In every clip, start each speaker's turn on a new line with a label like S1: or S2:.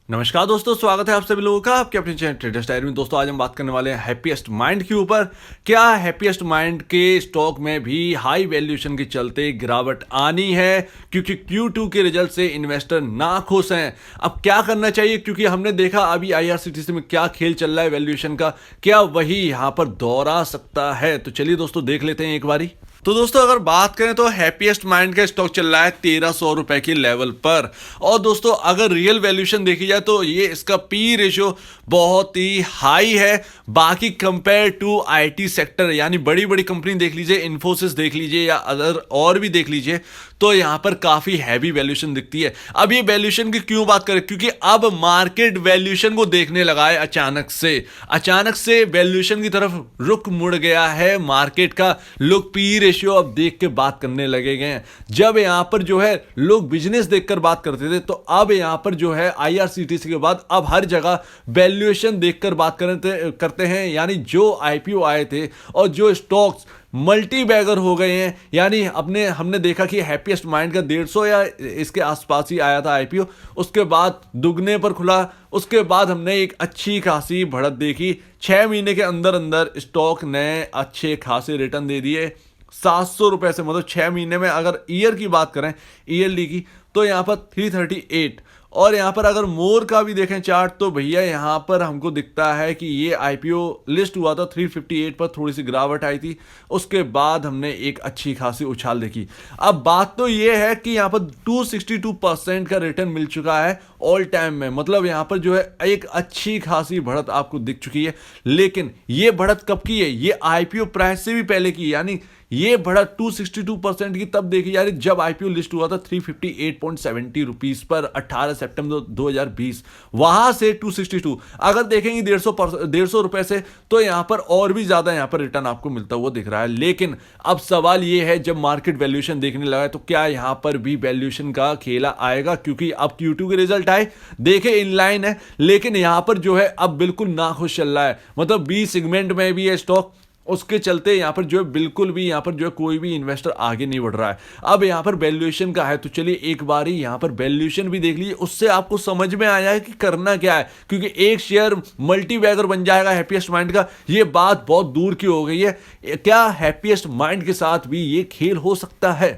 S1: नमस्कार दोस्तों, स्वागत है आप सभी लोगों का आपके अपने चैनल ट्रेडर्स डायरी में। दोस्तों आज हम बात करने वाले हैं हैप्पीएस्ट माइंड के ऊपर। क्या हैप्पीएस्ट माइंड के स्टॉक में भी हाई वैल्यूएशन के चलते गिरावट आनी है, क्योंकि Q2 के रिजल्ट से इन्वेस्टर नाखुश हैं। अब क्या करना चाहिए, क्योंकि हमने देखा अभी IRCTC में क्या खेल चल रहा है वैल्यूएशन का, क्या वही यहां पर दोहरा सकता है। तो चलिए दोस्तों देख लेते हैं एक बारी। तो दोस्तों अगर बात करें तो हैप्पीएस्ट माइंड का स्टॉक चल रहा है 1300 रुपए के लेवल पर। और दोस्तों अगर रियल वैल्यूएशन देखी जाए तो ये इसका पी रेशियो बहुत ही हाई है। बाकी कंपेयर टू आईटी सेक्टर, यानी बड़ी बड़ी कंपनी देख लीजिए, इन्फोसिस देख लीजिए या अदर और भी देख लीजिए, तो यहां पर काफी हैवी वैल्यूएशन दिखती है। अब ये वैल्यूएशन की क्यों बात करें, क्योंकि अब मार्केट वैल्यूएशन को देखने लगा है। अचानक से वैल्यूएशन की तरफ रुख मुड़ गया है मार्केट का। लोग पी रेशियो अब देख के बात करने लगे गए हैं। जब यहां पर जो है लोग बिजनेस देखकर बात करते थे, तो अब यहां पर जो है IRCTC के बाद अब हर जगह वैल्यूएशन देखकर बात करते हैं। यानी जो आईपीओ आए थे और जो स्टॉक्स मल्टी बैगर हो गए हैं, यानी हमने देखा कि हैप्पीएस्ट माइंड का 150 या इसके आसपास ही आया था आईपीओ, उसके बाद दुगने पर खुला। उसके बाद हमने एक अच्छी खासी बढ़त देखी। 6 महीने के अंदर अंदर स्टॉक ने अच्छे खासे रिटर्न दे दिए 700 रुपए से। मतलब 6 महीने में अगर ईयर की बात करें, ईयरली की, तो यहाँ पर 338। और यहाँ पर अगर मोर का भी देखें चार्ट, तो भैया यहाँ पर हमको दिखता है कि ये आईपीओ लिस्ट हुआ था 358 पर, थोड़ी सी गिरावट आई थी। उसके बाद हमने एक अच्छी खासी उछाल देखी। अब बात तो ये है कि यहाँ पर 262% का रिटर्न मिल चुका है ऑल टाइम में। मतलब यहाँ पर जो है एक अच्छी खासी बढ़त आपको दिख चुकी है। लेकिन ये बढ़त कब की है, ये आईपीओ प्राइस से भी पहले की। यानी ये बढ़त 262% की तब देखी जा रही जब आईपीओ लिस्ट हुआ था 358.70 रुपीस पर 18 सितंबर 2020। वहां से 262 अगर देखेंगे 150 रुपए से, तो यहां पर और भी ज्यादा यहां पर रिटर्न आपको मिलता हुआ दिख रहा है। लेकिन अब सवाल यह है, जब मार्केट वैल्यूएशन देखने लगा है, तो क्या यहां पर भी वैल्यूएशन का खेला आएगा, क्योंकि अब Q2 के रिजल्ट आए, देखे इनलाइन है, लेकिन यहां पर जो है अब बिल्कुल नाखुश चल रहा है। मतलब बी सेगमेंट में भी है स्टॉक, उसके चलते यहां पर जो है बिल्कुल भी यहां पर जो है कोई भी इन्वेस्टर आगे नहीं बढ़ रहा है। अब यहां पर वैल्यूएशन का है, तो चलिए एक बार ही यहां पर वैल्यूएशन भी देख लीजिए, उससे आपको समझ में आया है कि करना क्या है। क्योंकि एक शेयर मल्टी बैगर बन जाएगा हैप्पीएस्ट माइंड का, ये बात बहुत दूर की हो गई है। क्या हैप्पीएस्ट माइंड के साथ भी ये खेल हो सकता है?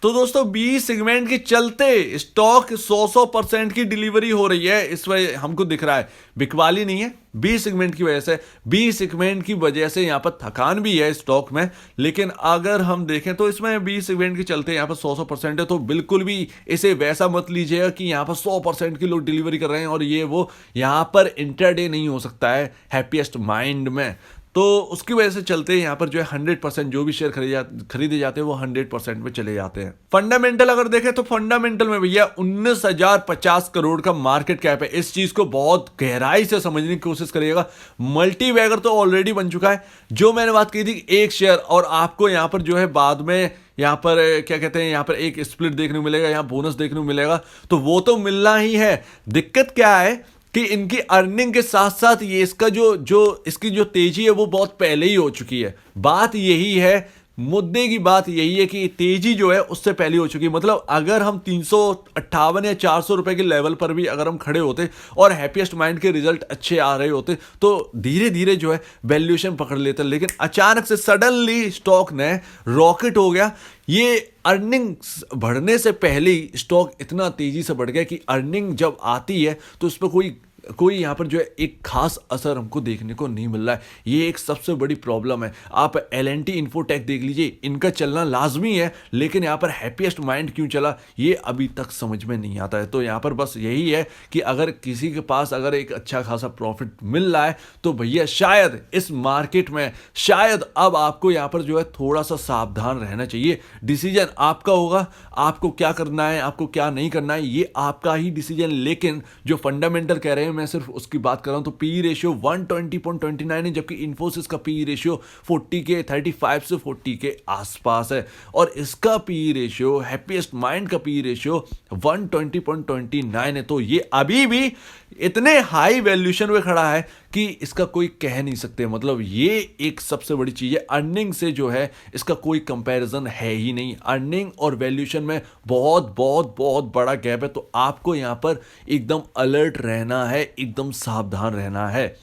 S1: तो दोस्तों बी सेगमेंट के चलते स्टॉक 100% की डिलीवरी हो रही है, इस वजह हमको दिख रहा है। बिकवाली नहीं है, बी सेगमेंट की वजह से। बी सेगमेंट की वजह से यहां पर थकान भी है स्टॉक में। लेकिन अगर हम देखें तो इसमें बी सेगमेंट के चलते यहां पर 100% है, तो बिल्कुल भी इसे वैसा मत लीजिएगा कि यहां पर 100% की लोग डिलीवरी कर रहे हैं और ये वो। यहां पर इंटरडे नहीं हो सकता है हैप्पीएस्ट माइंड में। तो उसकी वजह से चलते हैं यहां पर जो है 100% जो भी शेयर खरीदे जाते हैं वो 100% में चले जाते हैं। फंडामेंटल अगर देखें तो फंडामेंटल में भैया 19,050 करोड़ का मार्केट कैप है। इस चीज को बहुत गहराई से समझने की कोशिश करिएगा। मल्टी बैगर तो ऑलरेडी बन चुका है, जो मैंने बात की थी एक शेयर, और आपको यहां पर जो है बाद में यहां पर क्या कहते हैं, यहां पर एक स्प्लिट देखने को मिलेगा, यहां बोनस देखने को मिलेगा, तो वो तो मिलना ही है। दिक्कत क्या है कि इनकी अर्निंग के साथ साथ ये इसका इसकी जो तेजी है वो बहुत पहले ही हो चुकी है। बात यही है, मुद्दे की बात यही है कि तेजी जो है उससे पहले हो चुकी है। मतलब अगर हम 358 या 400 रुपए के लेवल पर भी अगर हम खड़े होते और हैप्पीएस्ट माइंड के रिजल्ट अच्छे आ रहे होते, तो धीरे धीरे जो है वैल्यूएशन पकड़ लेते। लेकिन अचानक से सडनली स्टॉक ने रॉकेट हो गया। ये अर्निंग बढ़ने से पहले ही स्टॉक इतना तेजी से बढ़ गया कि अर्निंग जब आती है तो उस पर कोई यहां पर जो है एक खास असर हमको देखने को नहीं मिल रहा है। ये एक सबसे बड़ी प्रॉब्लम है। आप L&T इन्फोटेक देख लीजिए, इनका चलना लाजमी है, लेकिन यहां पर हैप्पीएस्ट माइंड क्यों चला ये अभी तक समझ में नहीं आता है। तो यहां पर बस यही है कि अगर किसी के पास अगर एक अच्छा खासा प्रॉफिट मिल रहा है, तो भैया शायद इस मार्केट में शायद अब आपको यहां पर जो है थोड़ा सा सावधान रहना चाहिए। डिसीजन आपका होगा, आपको क्या करना है, आपको क्या नहीं करना है, ये आपका ही डिसीजन। लेकिन जो फंडामेंटल कह रहे हैं मैं सिर्फ उसकी बात कर रहा हूँ तो पी रेशियो 120.29 है, जबकि इन्फोसिस का पी रेशियो 40 के 35 से 40 के आसपास है। और इसका पी रेशियो, हैप्पीएस्ट माइंड का पी रेशियो 120.29 है। तो ये अभी भी इतने हाई वैल्यूएशन में खड़ा है कि इसका कोई कह नहीं सकते। मतलब ये एक सबसे बड़ी चीज है, अर्निंग से जो है इसका कोई कंपैरिजन है ही नहीं। अर्निंग और वैल्यूएशन में बहुत बहुत बहुत बड़ा गैप है। तो आपको यहां पर एकदम अलर्ट रहना है, एकदम सावधान रहना है।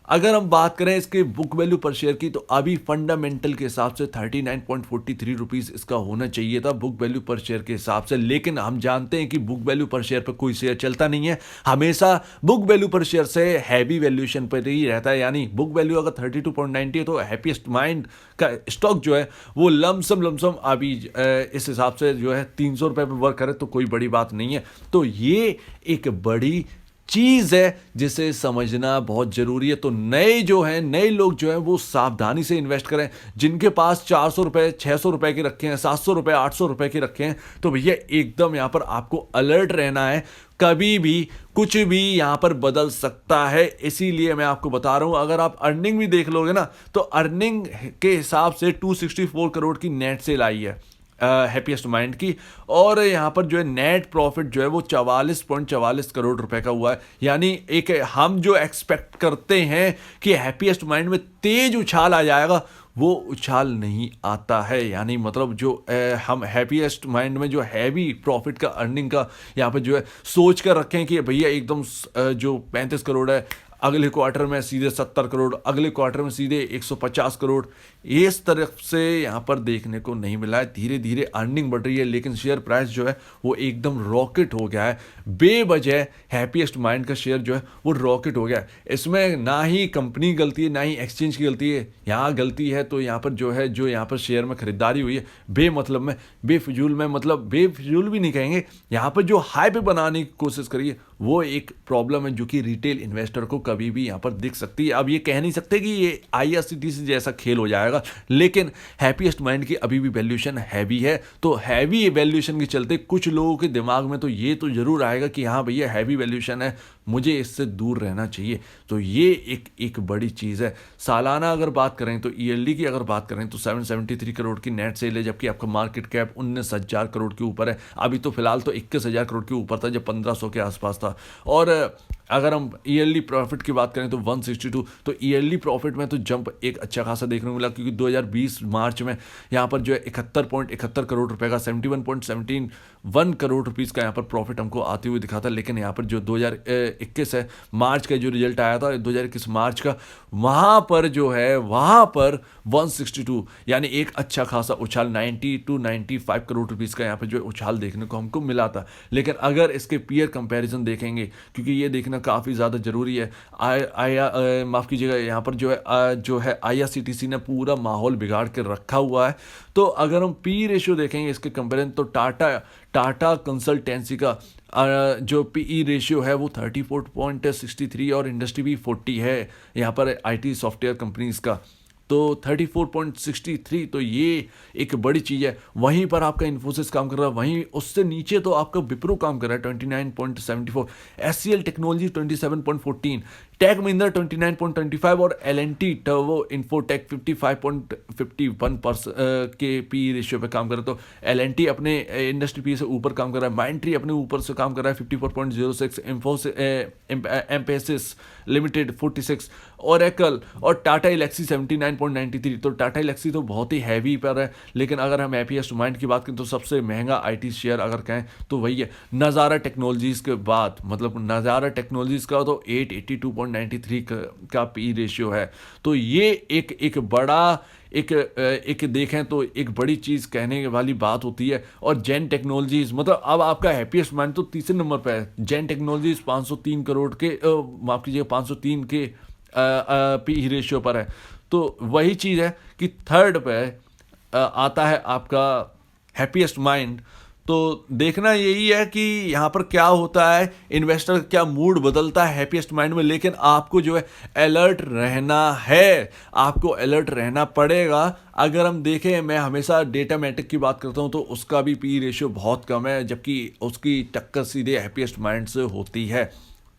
S1: अगर हम बात करें इसके बुक वैल्यू पर शेयर की, तो अभी फंडामेंटल के हिसाब से 39.43 रुपीज इसका होना चाहिए था बुक वैल्यू पर शेयर के हिसाब से। लेकिन हम जानते हैं कि बुक वैल्यू पर शेयर पर कोई शेयर चलता नहीं है, हमेशा बुक वैल्यू पर शेयर से हैवी वैल्यूएशन पर ही रहता है। यानी बुक वैल्यू अगर 32.90 है तो हैप्पीएस्ट माइंड का स्टॉक जो है वो लमसम अभी इस हिसाब से जो है 300 रुपए पर वर्क करे तो कोई बड़ी बात नहीं है। तो ये एक बड़ी चीज है जिसे समझना बहुत जरूरी है। तो नए लोग जो है वो सावधानी से इन्वेस्ट करें। जिनके पास 400 रुपए 600 रुपए के रखे हैं, 700 रुपए 800 रुपए के रखे हैं, तो भैया एकदम यहां पर आपको अलर्ट रहना है। कभी भी कुछ भी यहां पर बदल सकता है, इसीलिए मैं आपको बता रहा हूं। अगर आप अर्निंग भी देख लोगे ना, तो अर्निंग के हिसाब से 264 करोड़ की नेट सेल आई है हैप्पीएस्ट माइंड की। और यहाँ पर जो है नेट प्रॉफिट जो है वो 44.44 करोड़ रुपए का हुआ है। यानी एक हम जो एक्सपेक्ट करते हैं कि हैप्पीएस्ट माइंड में तेज उछाल आ जाएगा, वो उछाल नहीं आता है। यानी मतलब जो हम हैप्पीएस्ट माइंड में जो हैवी प्रॉफिट का, अर्निंग का यहाँ पर जो है सोच कर रखें कि भैया एकदम जो 35 करोड़ है, अगले क्वार्टर में सीधे 70 करोड़, अगले क्वार्टर में सीधे 150 करोड़, इस तरफ से यहाँ पर देखने को नहीं मिला है। धीरे धीरे अर्निंग बढ़ रही है, लेकिन शेयर प्राइस जो है वो एकदम रॉकेट हो गया है। बेवजह हैप्पीएस्ट माइंड का शेयर जो है वो रॉकेट हो गया है। इसमें ना ही कंपनी गलती है, ना ही एक्सचेंज की गलती है। यहाँ गलती है तो यहाँ पर जो है, जो यहाँ पर शेयर में खरीदारी हुई है बेमतलब में, बेफिजूल में, मतलब बेफिजूल भी नहीं कहेंगे, यहाँ पर जो हाइप बनाने की कोशिश करिए वो एक प्रॉब्लम है जो कि रिटेल इन्वेस्टर को कभी भी यहाँ पर दिख सकती है। अब ये कह नहीं सकते कि ये आईआरसीटीसी जैसा खेल हो जाएगा, लेकिन हैप्पीएस्ट माइंड की अभी भी वैल्यूएशन हैवी है। तो हैवी वैल्यूएशन के चलते कुछ लोगों के दिमाग में तो ये तो जरूर आएगा कि हाँ भैया हैवी वैल्यूएशन है, मुझे इससे दूर रहना चाहिए। तो ये एक बड़ी चीज़ है। सालाना अगर बात करें तो ईएलडी की अगर बात करें तो 773 करोड़ की नेट सेल है, जबकि आपका मार्केट कैप 19,000 करोड़ के ऊपर है। अभी तो फिलहाल तो 21,000 करोड़ के ऊपर था जब 1,500 के आसपास था। और अगर हम ईयरली प्रॉफिट की बात करें तो 162, तो ईयरली प्रॉफिट में तो जंप एक अच्छा खासा देखने को मिला, क्योंकि 2020 मार्च में यहाँ पर जो है 71.71 करोड़ रुपए का 71.71 करोड़ रुपीस का यहाँ पर प्रॉफिट हमको आते हुए दिखा था। लेकिन यहाँ पर जो 2021 है मार्च का जो रिजल्ट आया था 2021 मार्च का, वहाँ पर जो है वहाँ पर 162 यानी एक अच्छा खासा उछाल 90 to 95 करोड़ रुपीस का यहाँ पर जो उछाल देखने को हमको मिला था। लेकिन अगर इसके पीयर कंपैरिजन देखेंगे, क्योंकि ये देखना काफ़ी ज़्यादा ज़रूरी है, माफ़ कीजिएगा, यहाँ पर जो है आईआरसीटीसी ने पूरा माहौल बिगाड़ के रखा हुआ है। तो अगर हम पी रेशियो देखेंगे इसके कंपैरिजन, तो टाटा कंसल्टेंसी का जो पीई रेशियो है वो 34.63 और इंडस्ट्री भी 40 है यहाँ पर आईटी सॉफ्टवेयर कंपनीज का, तो 34.63। तो ये एक बड़ी चीज़ है। वहीं पर आपका इन्फोसिस काम कर रहा है, वहीं उससे नीचे तो आपका विप्रो काम कर रहा है 29.74, एचसीएल टेक्नोलॉजी 27.14, टेक महिंद्रा 29.25 और एलएनटी टर्बो इन्फोटेक 55.51 के पी रेशियो पे काम कर रहा है। तो एलएनटी अपने इंडस्ट्री पी से ऊपर काम कर रहा है, माइंट्री अपने ऊपर से काम कर रहा है 54.06, एम्फेसिस लिमिटेड 46, ओरेकल और टाटा एलेक्सी 79.93। तो टाटा एलेक्सी तो बहुत ही हैवी पर है। लेकिन अगर हम हैप्पीएस्ट माइंड की बात करें तो सबसे महंगा आईटी शेयर अगर कहें तो वही है नज़ारा टेक्नोलॉजीज के बाद, मतलब नज़ारा टेक्नोलॉजीज का तो 882.93 का पी रेशियो है। तो ये एक बड़ा एक देखें तो एक बड़ी चीज़ कहने वाली बात होती है। और जेन टेक्नोलॉजीज, मतलब अब आपका हैप्पीएस्ट माइंड तो तीसरे नंबर पे है। जेन टेक्नोलॉजीज 503 करोड़ के माफ कीजिएगा 503 के पी रेशियो पर है। तो वही चीज़ है कि थर्ड पे आता है आपका हैप्पीएस्ट माइंड। तो देखना यही है कि यहाँ पर क्या होता है, इन्वेस्टर क्या मूड बदलता है हैप्पीएस्ट माइंड में। लेकिन आपको जो है अलर्ट रहना है, आपको अलर्ट रहना पड़ेगा। अगर हम देखें, मैं हमेशा डेटामेटिक की बात करता हूँ तो उसका भी पी रेशियो बहुत कम है, जबकि उसकी टक्कर सीधे हैप्पीएस्ट माइंड से होती है।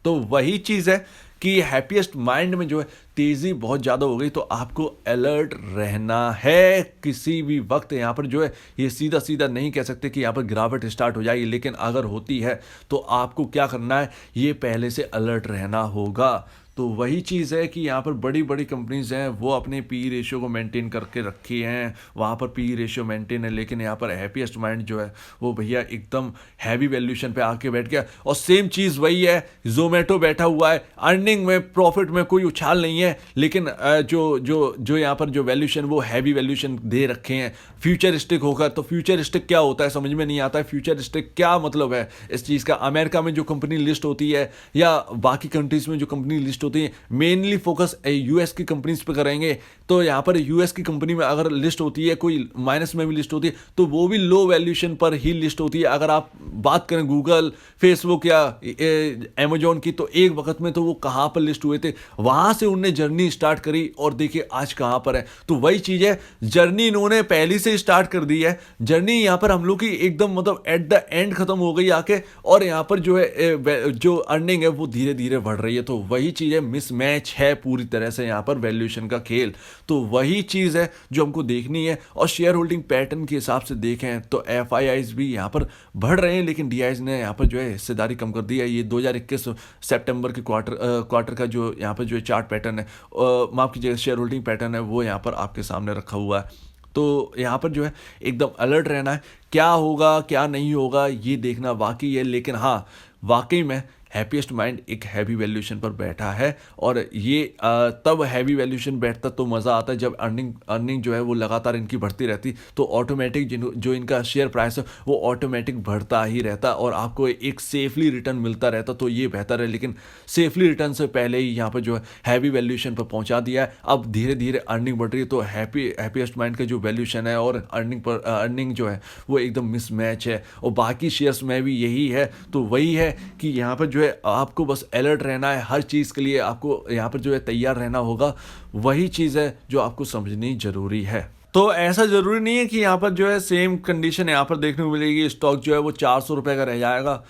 S1: तो वही चीज़ है कि हैप्पीएस्ट माइंड में जो है तेज़ी बहुत ज़्यादा हो गई, तो आपको अलर्ट रहना है किसी भी वक्त। यहाँ पर जो है ये सीधा सीधा नहीं कह सकते कि यहाँ पर गिरावट स्टार्ट हो जाएगी, लेकिन अगर होती है तो आपको क्या करना है, ये पहले से अलर्ट रहना होगा। तो वही चीज़ है कि यहाँ पर बड़ी बड़ी कंपनीज हैं वो अपने पी रेशियो को मेंटेन करके रखी हैं, वहाँ पर पी रेशियो मेंटेन है, लेकिन यहाँ पर हैप्पीएस्ट माइंड जो है वो भैया एकदम हैवी वैल्यूएशन पे आके बैठ गया। और सेम चीज़ वही है, जोमेटो बैठा हुआ है, अर्निंग में प्रॉफिट में कोई उछाल नहीं है, लेकिन जो जो जो यहाँ पर जो वैल्यूएशन वो हैवी वैल्यूएशन दे रखे हैं फ्यूचरिस्टिक होकर। तो फ्यूचरिस्टिक क्या होता है समझ में नहीं आता है, फ्यूचरिस्टिक क्या मतलब है इस चीज़ का। अमेरिका में जो कंपनी लिस्ट होती है या बाकी कंट्रीज में जो कंपनी लिस्ट होती है, मेनली फोकस यूएस की कंपनीज पे करेंगे। तो यहाँ पर यूएस की कंपनी में अगर लिस्ट होती है, कोई माइनस में भी लिस्ट होती है, तो वो भी लो वैल्यूएशन पर ही लिस्ट होती है। अगर आप बात करें गूगल, फेसबुक या अमेजोन की, तो एक वक्त में तो वो कहाँ पर लिस्ट हुए थे, वहाँ से उनने जर्नी स्टार्ट करी और देखिए आज कहाँ पर है। तो वही चीज़ है, जर्नी इन्होंने पहले से स्टार्ट कर दी है। जर्नी यहाँ पर हम लोग की एकदम मतलब एट द एंड खत्म हो गई आके, और यहाँ पर जो है जो अर्निंग है वो धीरे धीरे बढ़ रही है। तो वही चीज़ है, मिसमैच है पूरी तरह से यहाँ पर वैल्यूएशन का खेल। तो वही चीज़ है जो हमको देखनी है। और शेयर होल्डिंग पैटर्न के हिसाब से देखें तो एफआईआईज भी यहाँ पर बढ़ रहे हैं, लेकिन डीआईज ने यहाँ पर जो है हिस्सेदारी कम कर दी है। ये 2021 सितंबर के क्वार्टर का जो यहाँ पर जो चार्ट पैटर्न है, माफ कीजिएगा, शेयर होल्डिंग पैटर्न है, वो यहाँ पर आपके सामने रखा हुआ है। तो यहाँ पर जो है एकदम अलर्ट रहना है, क्या होगा क्या नहीं होगा ये देखना बाकी है। लेकिन हाँ, वाकई में हैप्पीएस्ट माइंड एक हैवी वैल्यूएशन पर बैठा है, और ये तब हैवी वैल्यूएशन बैठता तो मज़ा आता है जब अर्निंग जो है वो लगातार इनकी बढ़ती रहती, तो ऑटोमेटिक जो इनका शेयर प्राइस है वो ऑटोमेटिक बढ़ता ही रहता और आपको एक सेफली रिटर्न मिलता रहता, तो ये बेहतर है। लेकिन सेफली रिटर्न से पहले ही यहाँ पर जो है हैवी वैल्यूएशन पर पहुँचा दिया है। अब धीरे धीरे अर्निंग बढ़ रही है, तो हैप्पीएस्ट माइंड का जो वैल्यूएशन है और अर्निंग जो है वो एकदम मिसमैच है, और बाकी शेयर्स में भी यही है। तो वही है कि यहाँ पर जो है आपको बस अलर्ट रहना है, हर चीज़ के लिए आपको यहाँ पर जो है तैयार रहना होगा। वही चीज़ है जो आपको समझनी जरूरी है। तो ऐसा ज़रूरी नहीं है कि यहाँ पर जो है सेम कंडीशन यहाँ पर देखने को मिलेगी, स्टॉक जो है वो 400 रुपये का रह जाएगा।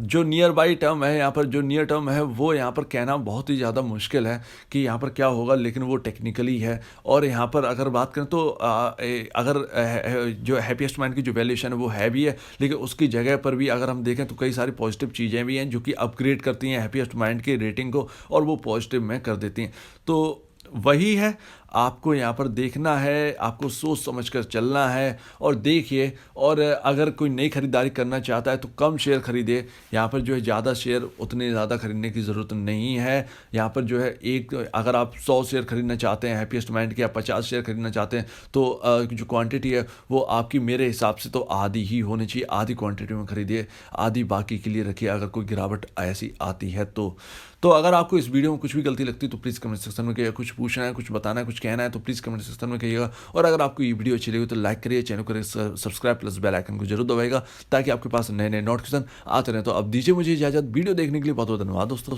S1: जो नियर बाई टर्म है, यहाँ पर जो नियर टर्म है वो यहाँ पर कहना बहुत ही ज़्यादा मुश्किल है कि यहाँ पर क्या होगा, लेकिन वो टेक्निकली है। और यहाँ पर अगर बात करें तो अगर जो हैप्पीएस्ट माइंड की जो वैल्यूएशन है वो हैवी है, लेकिन उसकी जगह पर भी अगर हम देखें तो कई सारी पॉजिटिव चीज़ें भी हैं जो कि अपग्रेड करती हैं हैप्पीएस्ट माइंड की रेटिंग को, और वो पॉजिटिव में कर देती हैं। तो वही है, आपको यहाँ पर देखना है, आपको सोच समझकर चलना है। और देखिए, और अगर कोई नई खरीदारी करना चाहता है तो कम शेयर खरीदे। यहाँ पर जो है ज़्यादा शेयर उतने ज़्यादा खरीदने की ज़रूरत नहीं है। यहाँ पर जो है अगर आप 100 शेयर खरीदना चाहते हैं हैप्पीएस्ट माइंड के, या 50 शेयर खरीदना चाहते हैं, तो जो क्वांटिटी है वो आपकी मेरे हिसाब से तो आधी ही होनी चाहिए। आधी क्वांटिटी में खरीदिए, आधी बाकी के लिए रखिए अगर कोई गिरावट ऐसी आती है तो अगर आपको इस वीडियो में कुछ भी गलती लगती है तो प्लीज़ कमेंट सेक्शन में कहिएगा। कुछ पूछना है, कुछ बताना है, कुछ कहना है तो प्लीज़ कमेंट सेक्शन में कहिएगा। और अगर आपको ये वीडियो अच्छी लगी तो लाइक करिए, चैनल को सब्सक्राइब प्लस बेल आइकन को जरूर दबाइएगा, ताकि आपके पास नए नए नोटिफिकेशन आते रहें। तो अब दीजिए मुझे इजाज़त। वीडियो देखने के लिए बहुत बहुत धन्यवाद दोस्तों।